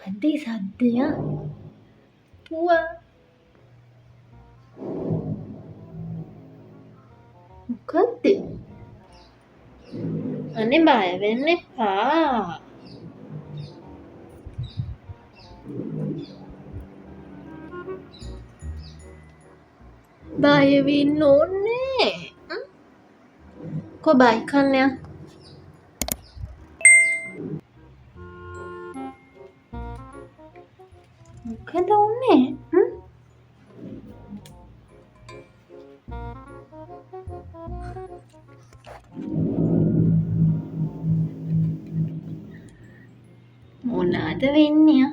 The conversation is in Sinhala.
මොකක්ද ඒ සද්දය? පුවා. මොකක්ද? අනේ බය වෙන්න එපා. බය වෙන්න ඕනේ. කො බයි කන්නයා. මොකද උන්නේ? මොනාද වෙන්නේ?